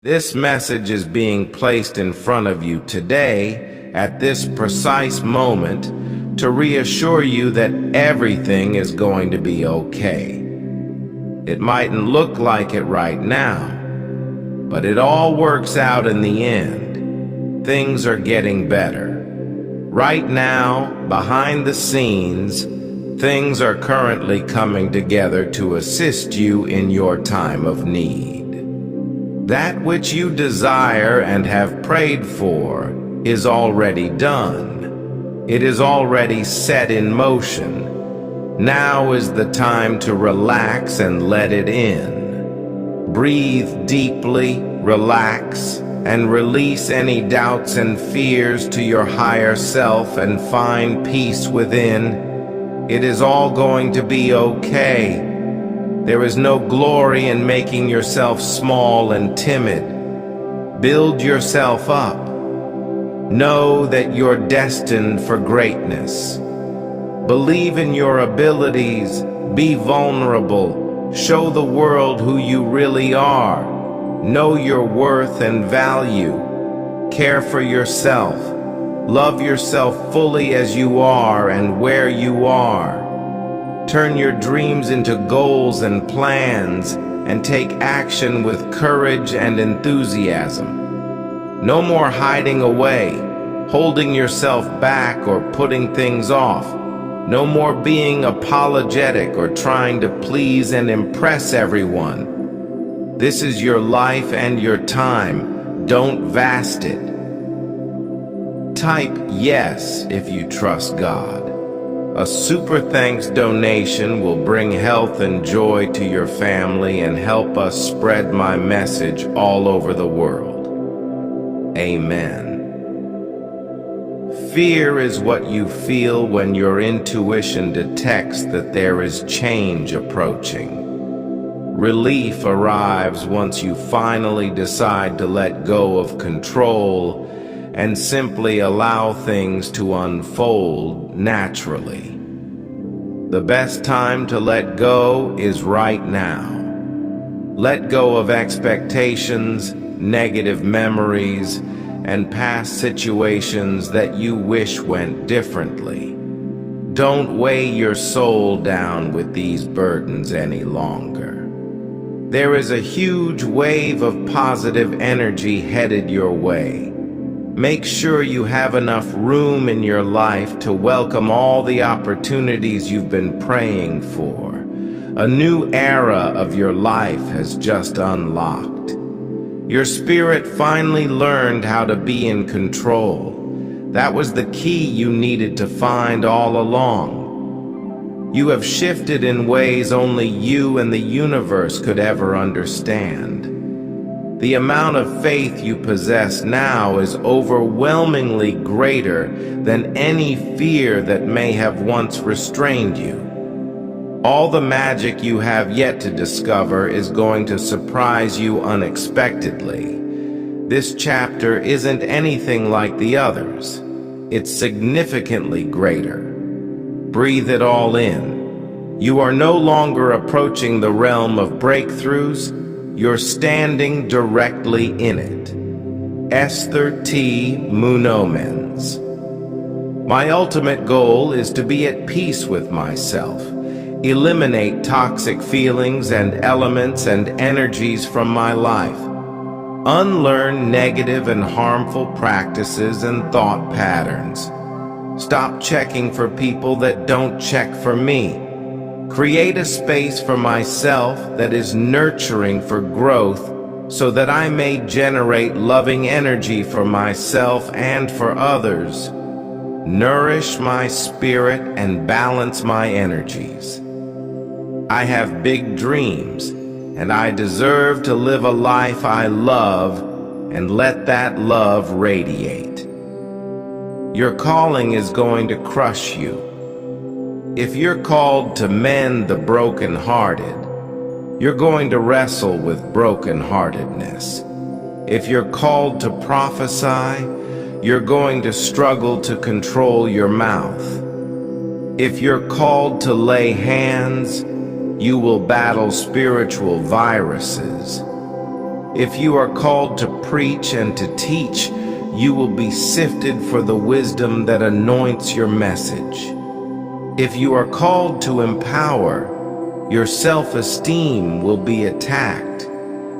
This message is being placed in front of you today at this precise moment to reassure you that everything is going to be okay. It mightn't look like it right now, but it all works out in the end. Things are getting better. Right now, behind the scenes, things are currently coming together to assist you in your time of need. That which you desire and have prayed for is already done. It is already set in motion. Now is the time to relax and let it in. Breathe deeply, relax, and release any doubts and fears to your higher self and find peace within. It is all going to be okay. There is no glory in making yourself small and timid. Build yourself up. Know that you're destined for greatness. Believe in your abilities. Be vulnerable. Show the world who you really are. Know your worth and value. Care for yourself. Love yourself fully as you are and where you are. Turn your dreams into goals and plans and take action with courage and enthusiasm. No more hiding away, holding yourself back or putting things off. No more being apologetic or trying to please and impress everyone. This is your life and your time. Don't vast it. Type yes if you trust God. A super thanks donation will bring health and joy to your family and help us spread my message all over the world. Amen. Fear is what you feel when your intuition detects that there is change approaching. Relief arrives once you finally decide to let go of control and simply allow things to unfold naturally. The best time to let go is right now. Let go of expectations, negative memories, and past situations that you wish went differently. Don't weigh your soul down with these burdens any longer. There is a huge wave of positive energy headed your way. Make sure you have enough room in your life to welcome all the opportunities you've been praying for. A new era of your life has just unlocked. Your spirit finally learned how to be in control. That was the key you needed to find all along. You have shifted in ways only you and the universe could ever understand. The amount of faith you possess now is overwhelmingly greater than any fear that may have once restrained you. All the magic you have yet to discover is going to surprise you unexpectedly. This chapter isn't anything like the others. It's significantly greater. Breathe it all in. You are no longer approaching the realm of breakthroughs. You're standing directly in it. Esther T. Munomens. My ultimate goal is to be at peace with myself, eliminate toxic feelings and elements and energies from my life, unlearn negative and harmful practices and thought patterns, stop checking for people that don't check for me, create a space for myself that is nurturing for growth so that I may generate loving energy for myself and for others, nourish my spirit and balance my energies. I have big dreams, and I deserve to live a life I love and let that love radiate. Your calling is going to crush you. If you're called to mend the brokenhearted, you're going to wrestle with brokenheartedness. If you're called to prophesy, you're going to struggle to control your mouth. If you're called to lay hands, you will battle spiritual viruses. If you are called to preach and to teach, you will be sifted for the wisdom that anoints your message. If you are called to empower, your self-esteem will be attacked.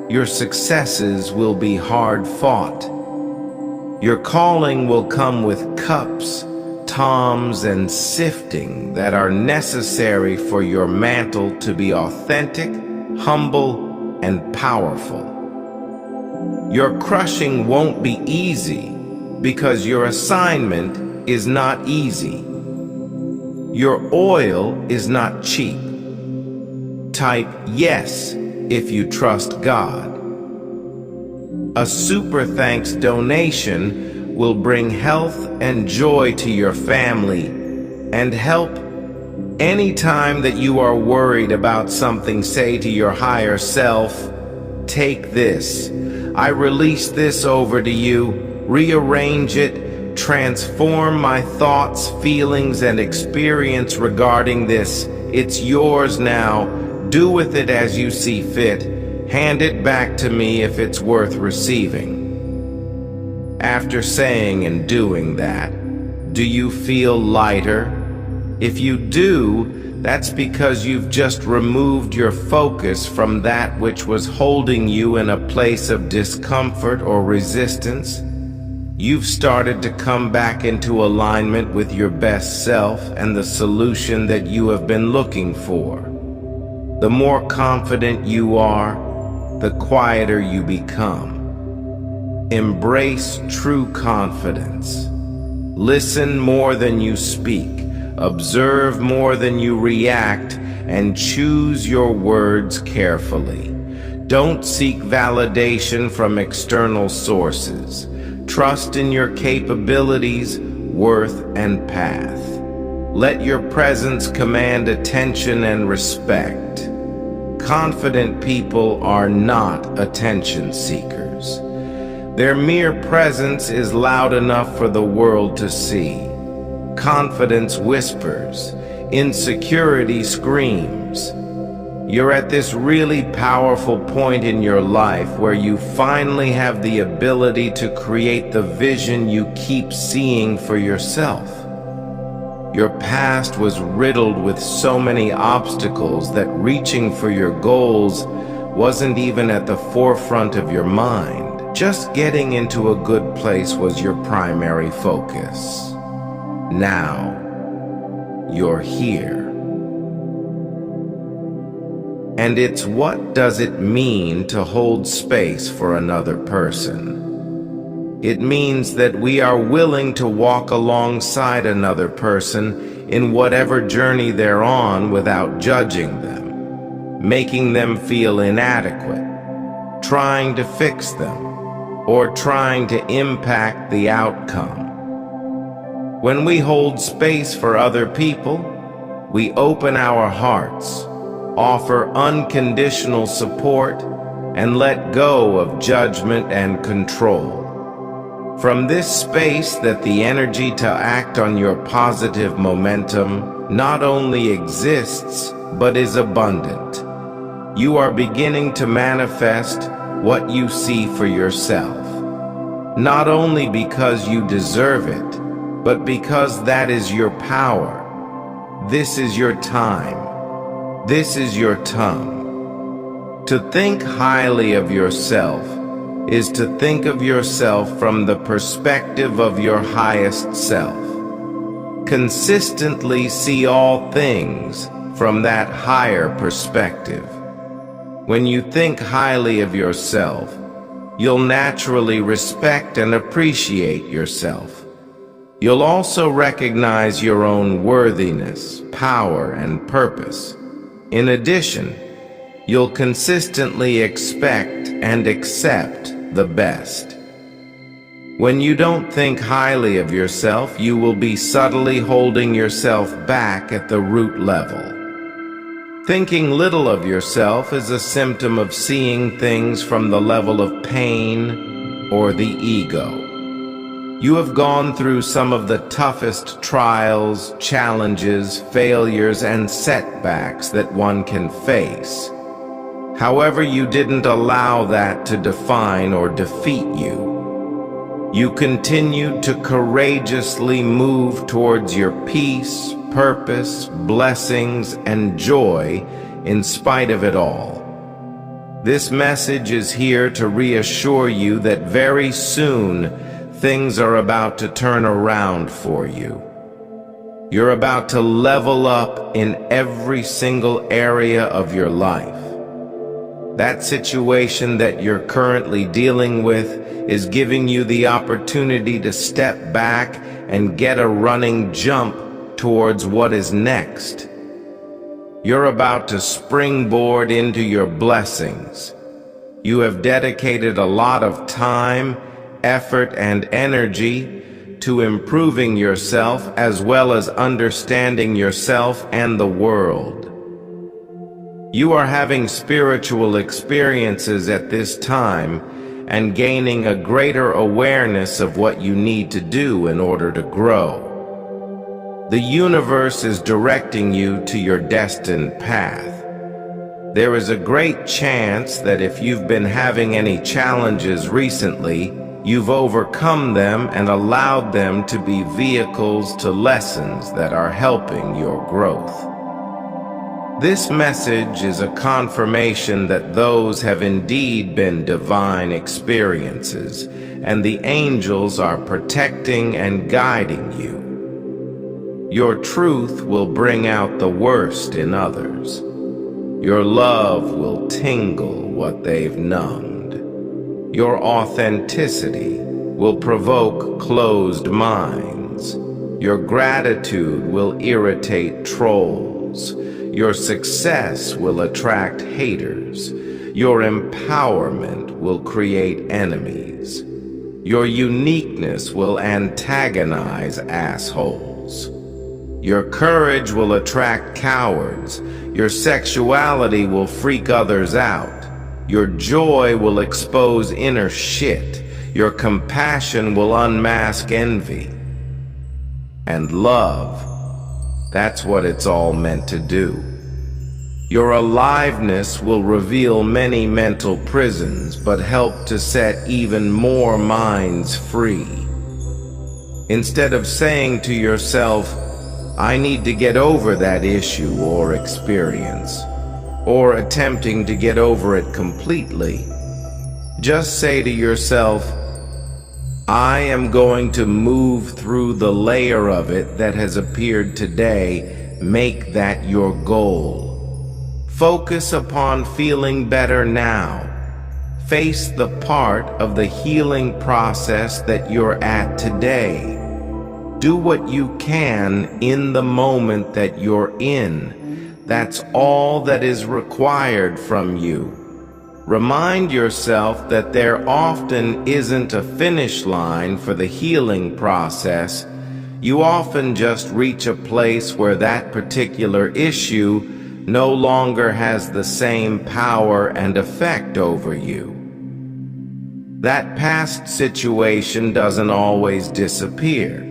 Your successes will be hard fought. Your calling will come with cups, toms, and sifting that are necessary for your mantle to be authentic, humble, and powerful. Your crushing won't be easy because your assignment is not easy. Your oil is not cheap. Type yes if you trust God. A super thanks donation will bring health and joy to your family and help. Anytime that you are worried about something, say to your higher self, take this. I release this over to you. Rearrange it. Transform my thoughts, feelings, and experience regarding this. It's yours now. Do with it as you see fit. Hand it back to me if it's worth receiving. After saying and doing that, do you feel lighter? If you do, that's because you've just removed your focus from that which was holding you in a place of discomfort or resistance. You've started to come back into alignment with your best self and the solution that you have been looking for. The more confident you are, the quieter you become. Embrace true confidence. Listen more than you speak. Observe more than you react, and choose your words carefully. Don't seek validation from external sources. Trust in your capabilities, worth, and path. Let your presence command attention and respect. Confident people are not attention seekers. Their mere presence is loud enough for the world to see. Confidence whispers, insecurity screams. You're at this really powerful point in your life where you finally have the ability to create the vision you keep seeing for yourself. Your past was riddled with so many obstacles that reaching for your goals wasn't even at the forefront of your mind. Just getting into a good place was your primary focus. Now, you're here. And it's what does it mean to hold space for another person? It means that we are willing to walk alongside another person in whatever journey they're on without judging them, making them feel inadequate, trying to fix them, or trying to impact the outcome. When we hold space for other people, we open our hearts, offer unconditional support, and let go of judgment and control. From this space that the energy to act on your positive momentum not only exists, but is abundant. You are beginning to manifest what you see for yourself, not only because you deserve it, but because that is your power. This is your time. This is your tongue. To think highly of yourself is to think of yourself from the perspective of your highest self. Consistently see all things from that higher perspective. When you think highly of yourself, you'll naturally respect and appreciate yourself. You'll also recognize your own worthiness, power, and purpose. In addition, you'll consistently expect and accept the best. When you don't think highly of yourself, you will be subtly holding yourself back at the root level. Thinking little of yourself is a symptom of seeing things from the level of pain or the ego. You have gone through some of the toughest trials, challenges, failures, and setbacks that one can face. However, you didn't allow that to define or defeat you. You continued to courageously move towards your peace, purpose, blessings, and joy in spite of it all. This message is here to reassure you that very soon things are about to turn around for you. You're about to level up in every single area of your life. That situation that you're currently dealing with is giving you the opportunity to step back and get a running jump towards what is next. You're about to springboard into your blessings. You have dedicated a lot of time, effort, and energy to improving yourself as well as understanding yourself and the world. You are having spiritual experiences at this time and gaining a greater awareness of what you need to do in order to grow. The universe is directing you to your destined path. There is a great chance that if you've been having any challenges recently, you've overcome them and allowed them to be vehicles to lessons that are helping your growth. This message is a confirmation that those have indeed been divine experiences, and the angels are protecting and guiding you. Your truth will bring out the worst in others. Your love will tingle what they've numbed. Your authenticity will provoke closed minds. Your gratitude will irritate trolls. Your success will attract haters. Your empowerment will create enemies. Your uniqueness will antagonize assholes. Your courage will attract cowards. Your sexuality will freak others out. Your joy will expose inner shit. Your compassion will unmask envy. And love, that's what it's all meant to do. Your aliveness will reveal many mental prisons, but help to set even more minds free. Instead of saying to yourself, I need to get over that issue or experience, or attempting to get over it completely, just say to yourself, I am going to move through the layer of it that has appeared today. Make that your goal. Focus upon feeling better now. Face the part of the healing process that you're at today. Do what you can in the moment that you're in. That's all that is required from you. Remind yourself that there often isn't a finish line for the healing process. You often just reach a place where that particular issue no longer has the same power and effect over you. That past situation doesn't always disappear.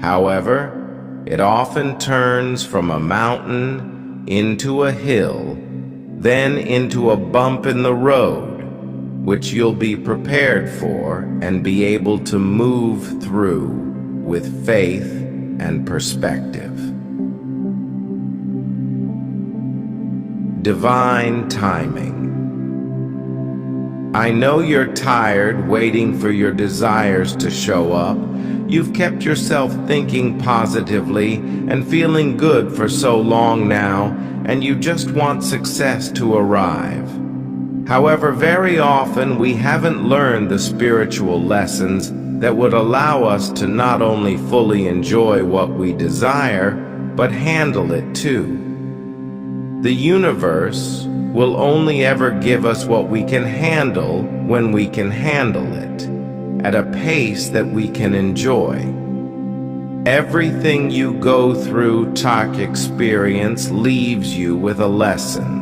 However, it often turns from a mountain into a hill, then into a bump in the road, which you'll be prepared for and be able to move through with faith and perspective. Divine timing. I know you're tired waiting for your desires to show up. You've kept yourself thinking positively and feeling good for so long now, and you just want success to arrive. However, very often we haven't learned the spiritual lessons that would allow us to not only fully enjoy what we desire, but handle it too. The universe will only ever give us what we can handle when we can handle it, at a pace that we can enjoy. Everything you go through, talk, experience leaves you with a lesson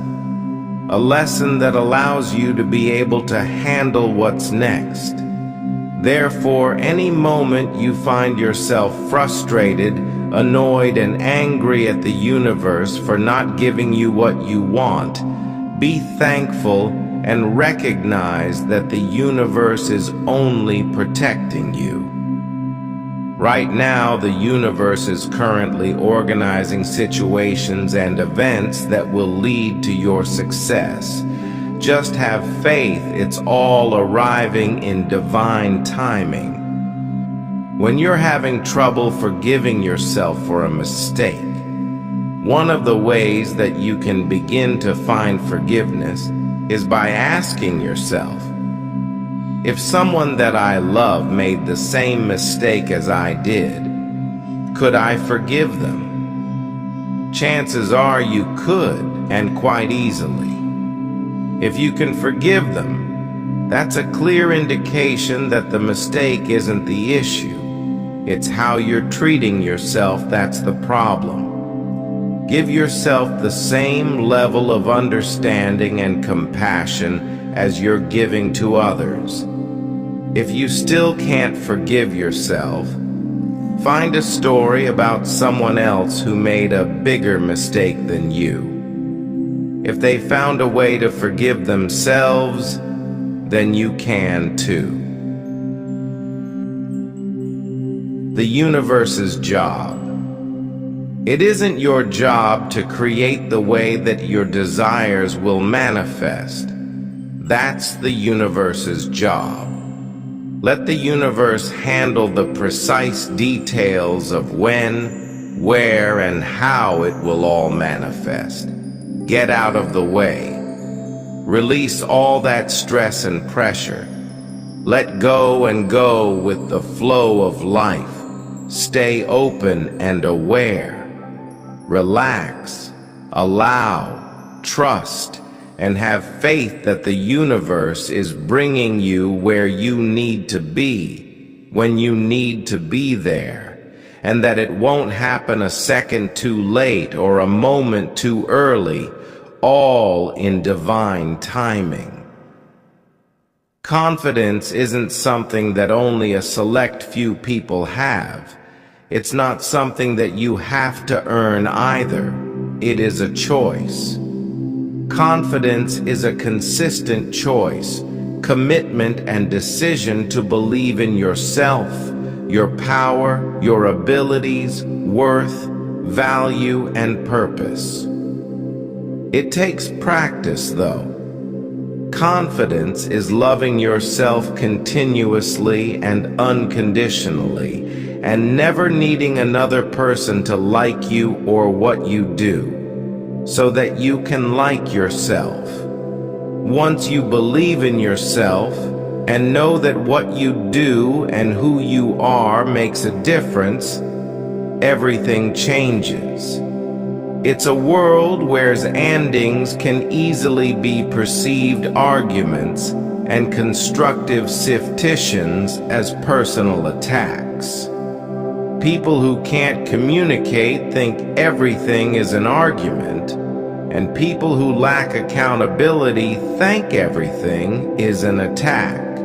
that allows you to be able to handle what's next. Therefore, any moment you find yourself frustrated, annoyed, and angry at the universe for not giving you what you want, Be thankful and recognize that the universe is only protecting you. Right now, the universe is currently organizing situations and events that will lead to your success. Just have faith it's all arriving in divine timing. When you're having trouble forgiving yourself for a mistake, one of the ways that you can begin to find forgiveness is by asking yourself, if someone that I love made the same mistake as I did, could I forgive them? Chances are you could, and quite easily. If you can forgive them, that's a clear indication that the mistake isn't the issue. It's how you're treating yourself that's the problem. Give yourself the same level of understanding and compassion as you're giving to others. If you still can't forgive yourself, find a story about someone else who made a bigger mistake than you. If they found a way to forgive themselves, then you can too. The universe's job. It isn't your job to create the way that your desires will manifest. That's the universe's job. Let the universe handle the precise details of when, where, and how it will all manifest. Get out of the way. Release all that stress and pressure. Let go and go with the flow of life. Stay open and aware. Relax, allow, trust, and have faith that the universe is bringing you where you need to be, when you need to be there, and that it won't happen a second too late or a moment too early, all in divine timing. Confidence isn't something that only a select few people have. It's not something that you have to earn either. It is a choice. Confidence is a consistent choice, commitment and decision to believe in yourself, your power, your abilities, worth, value, and purpose. It takes practice, though. Confidence is loving yourself continuously and unconditionally, and never needing another person to like you or what you do, so that you can like yourself. Once you believe in yourself and know that what you do and who you are makes a difference, everything changes. It's a world where endings can easily be perceived arguments and constructive siftitions as personal attacks. People who can't communicate think everything is an argument, and people who lack accountability think everything is an attack.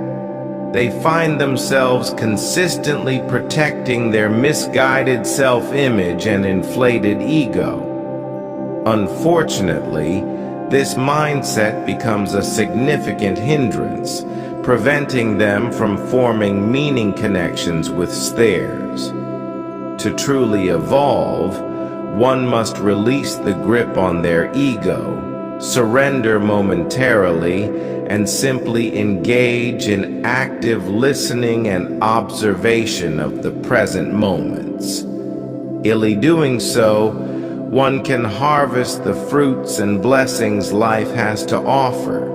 They find themselves consistently protecting their misguided self-image and inflated ego. Unfortunately, this mindset becomes a significant hindrance, preventing them from forming meaning connections with theirs. To truly evolve, one must release the grip on their ego, surrender momentarily, and simply engage in active listening and observation of the present moments. In doing so, one can harvest the fruits and blessings life has to offer.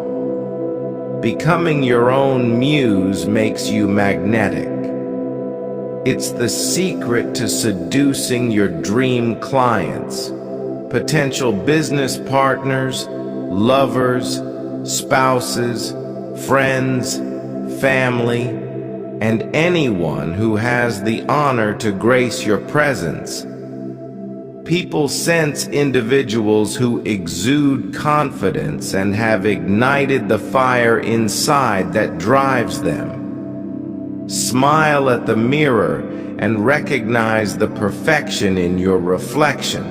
Becoming your own muse makes you magnetic. It's the secret to seducing your dream clients, potential business partners, lovers, spouses, friends, family, and anyone who has the honor to grace your presence. People sense individuals who exude confidence and have ignited the fire inside that drives them. Smile at the mirror and recognize the perfection in your reflection.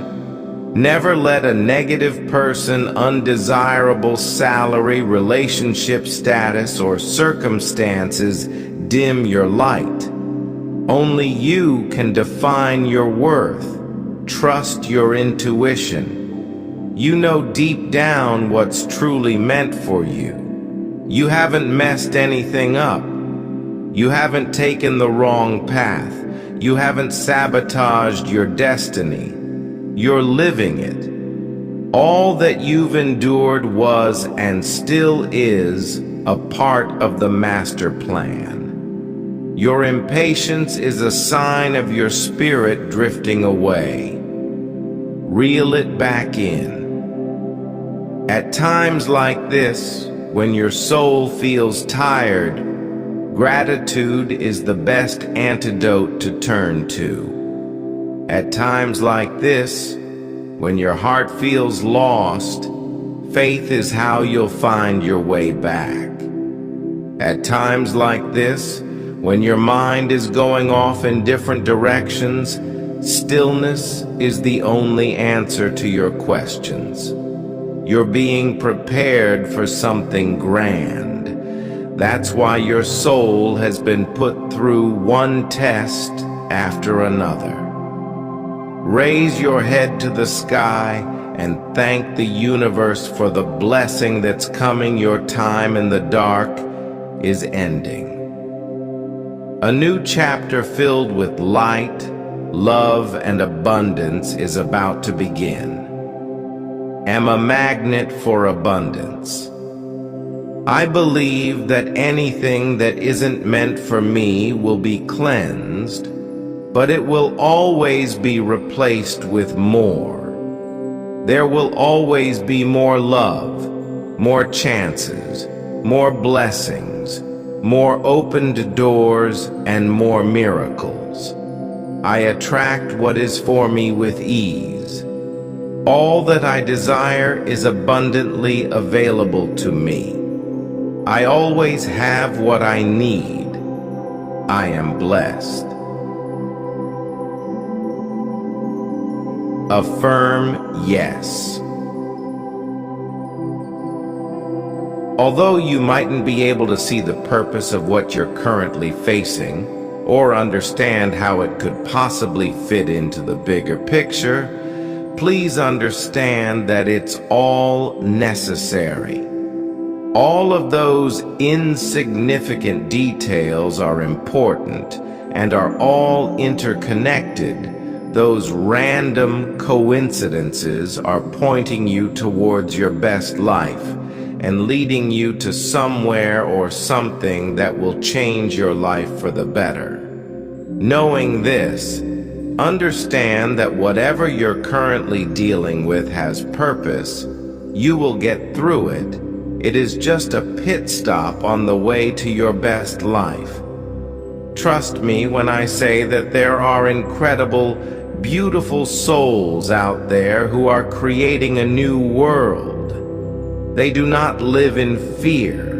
Never let a negative person, undesirable salary, relationship status, or circumstances dim your light. Only you can define your worth. Trust your intuition. You know deep down what's truly meant for you. You haven't messed anything up. You haven't taken the wrong path. You haven't sabotaged your destiny. You're living it. All that you've endured was and still is a part of the master plan. Your impatience is a sign of your spirit drifting away. Reel it back in. At times like this, when your soul feels tired, gratitude is the best antidote to turn to. At times like this, when your heart feels lost, faith is how you'll find your way back. At times like this, when your mind is going off in different directions, stillness is the only answer to your questions. You're being prepared for something grand. That's why your soul has been put through one test after another. Raise your head to the sky and thank the universe for the blessing that's coming. Your time in the dark is ending. A new chapter filled with light, love, and abundance is about to begin. Am a magnet for abundance. I believe that anything that isn't meant for me will be cleansed, but it will always be replaced with more. There will always be more love, more chances, more blessings, more opened doors, and more miracles. I attract what is for me with ease. All that I desire is abundantly available to me. I always have what I need. I am blessed. Affirm yes. Although you mightn't be able to see the purpose of what you're currently facing, or understand how it could possibly fit into the bigger picture, please understand that it's all necessary. All of those insignificant details are important and are all interconnected. Those random coincidences are pointing you towards your best life and leading you to somewhere or something that will change your life for the better. Knowing this, understand that whatever you're currently dealing with has purpose. You will get through it. It is just a pit stop on the way to your best life. Trust me when I say that there are incredible, beautiful souls out there who are creating a new world. They do not live in fear.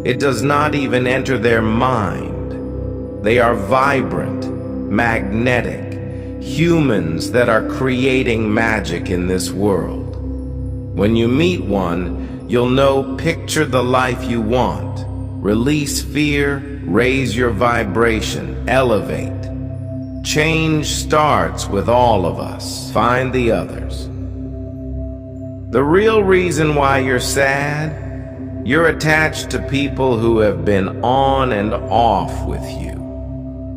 It does not even enter their mind. They are vibrant, magnetic, humans that are creating magic in this world. When you meet one, you'll know, picture the life you want. Release fear, raise your vibration, elevate. Change starts with all of us. Find the others. The real reason why you're sad, you're attached to people who have been on and off with you.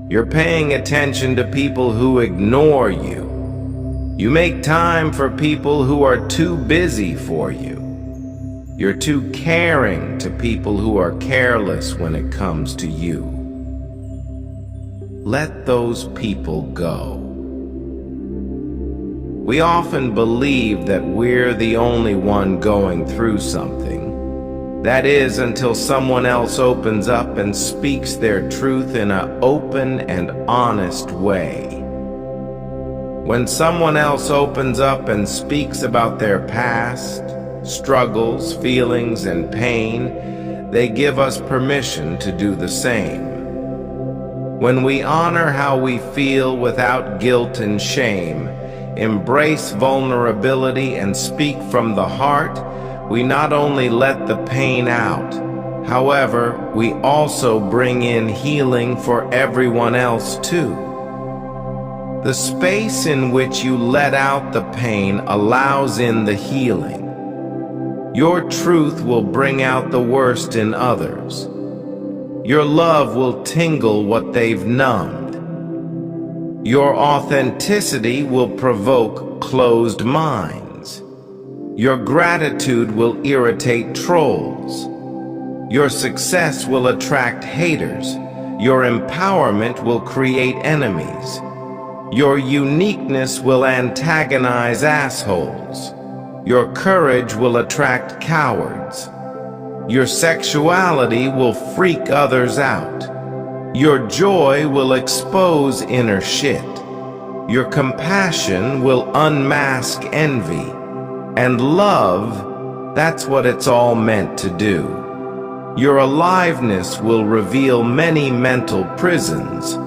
You're paying attention to people who ignore you. You make time for people who are too busy for you. You're too caring to people who are careless when it comes to you. Let those people go. We often believe that we're the only one going through something. That is, until someone else opens up and speaks their truth in an open and honest way. When someone else opens up and speaks about their past, struggles, feelings, and pain, they give us permission to do the same. When we honor how we feel without guilt and shame, embrace vulnerability, and speak from the heart, we not only let the pain out, however, we also bring in healing for everyone else too. The space in which you let out the pain allows in the healing. Your truth will bring out the worst in others. Your love will tingle what they've numbed. Your authenticity will provoke closed minds. Your gratitude will irritate trolls. Your success will attract haters. Your empowerment will create enemies. Your uniqueness will antagonize assholes. Your courage will attract cowards. Your sexuality will freak others out. Your joy will expose inner shit. Your compassion will unmask envy. And love, that's what it's all meant to do. Your aliveness will reveal many mental prisons,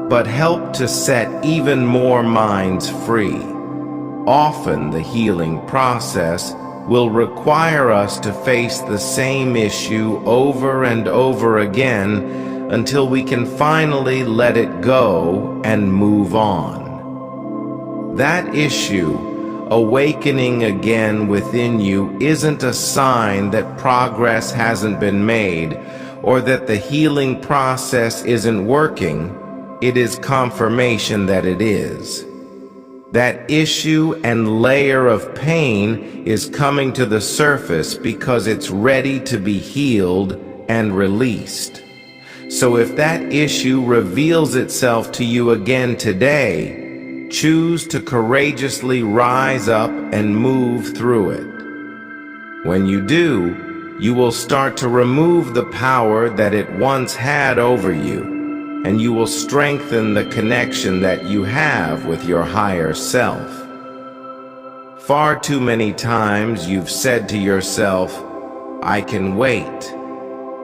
but help to set even more minds free. Often the healing process will require us to face the same issue over and over again until we can finally let it go and move on. That issue, awakening again within you, isn't a sign that progress hasn't been made or that the healing process isn't working. It is confirmation that it is. That issue and layer of pain is coming to the surface because it's ready to be healed and released. So if that issue reveals itself to you again today, choose to courageously rise up and move through it. When you do, you will start to remove the power that it once had over you, and you will strengthen the connection that you have with your higher self. Far too many times you've said to yourself, "I can wait,"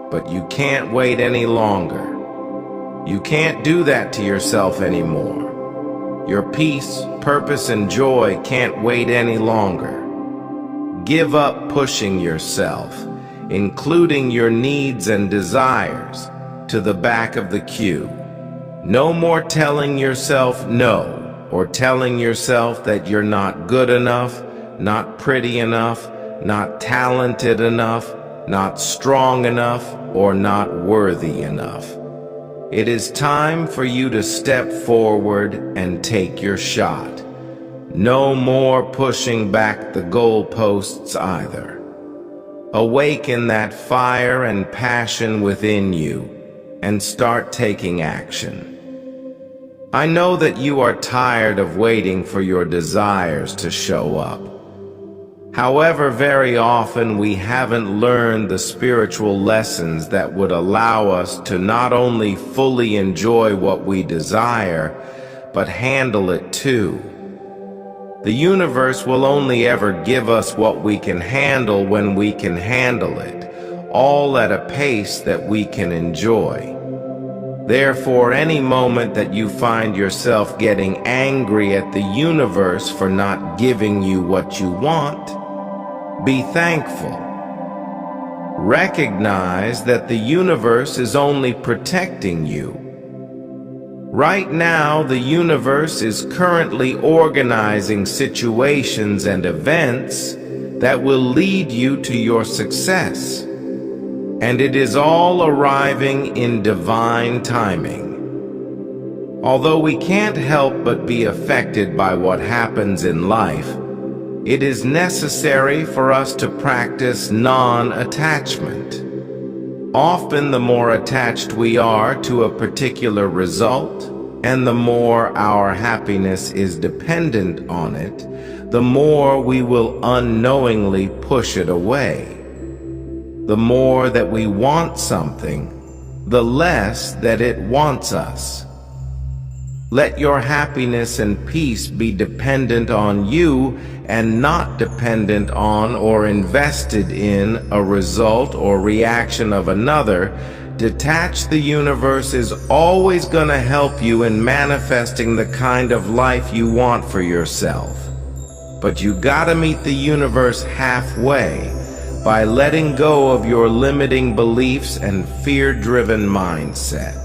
but you can't wait any longer. You can't do that to yourself anymore. Your peace, purpose, and joy can't wait any longer. Give up pushing yourself, including your needs and desires, to the back of the queue. No more telling yourself no, or telling yourself that you're not good enough, not pretty enough, not talented enough, not strong enough, or not worthy enough. It is time for you to step forward and take your shot. No more pushing back the goalposts either. Awaken that fire and passion within you and start taking action. I know that you are tired of waiting for your desires to show up. However, very often we haven't learned the spiritual lessons that would allow us to not only fully enjoy what we desire, but handle it too. The universe will only ever give us what we can handle when we can handle it, all at a pace that we can enjoy. Therefore, any moment that you find yourself getting angry at the universe for not giving you what you want, be thankful. Recognize that the universe is only protecting you. Right now, the universe is currently organizing situations and events that will lead you to your success. And it is all arriving in divine timing. Although we can't help but be affected by what happens in life, it is necessary for us to practice non-attachment. Often the more attached we are to a particular result, and the more our happiness is dependent on it, the more we will unknowingly push it away. The more that we want something, the less that it wants us. Let your happiness and peace be dependent on you and not dependent on or invested in a result or reaction of another Detach the universe is always gonna help you in manifesting the kind of life you want for yourself. But you gotta meet the universe halfway by letting go of your limiting beliefs and fear-driven mindset.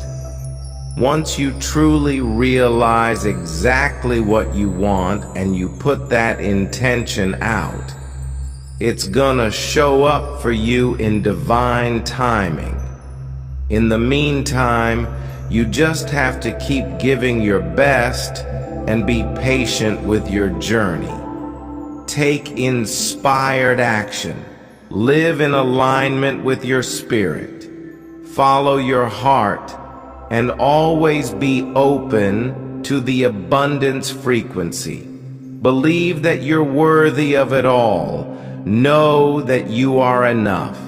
Once you truly realize exactly what you want and you put that intention out, it's gonna show up for you in divine timing. In the meantime, you just have to keep giving your best and be patient with your journey. Take inspired action. Live in alignment with your spirit. Follow your heart and always be open to the abundance frequency. Believe that you're worthy of it all. Know that you are enough.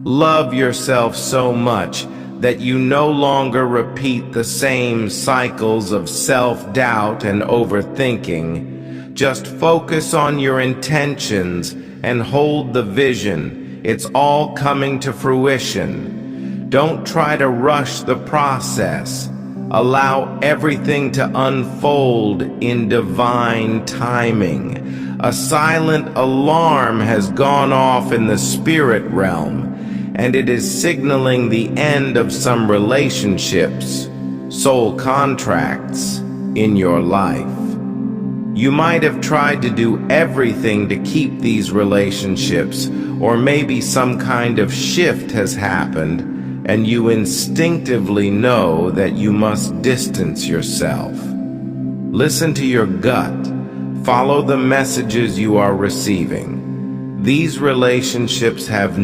Love yourself so much that you no longer repeat the same cycles of self-doubt and overthinking. Just focus on your intentions and hold the vision. It's all coming to fruition. Don't try to rush the process. Allow everything to unfold in divine timing. A silent alarm has gone off in the spirit realm, and it is signaling the end of some relationships, soul contracts in your life. You might have tried to do everything to keep these relationships, or maybe some kind of shift has happened, and you instinctively know that you must distance yourself. Listen to your gut. Follow the messages you are receiving. These relationships have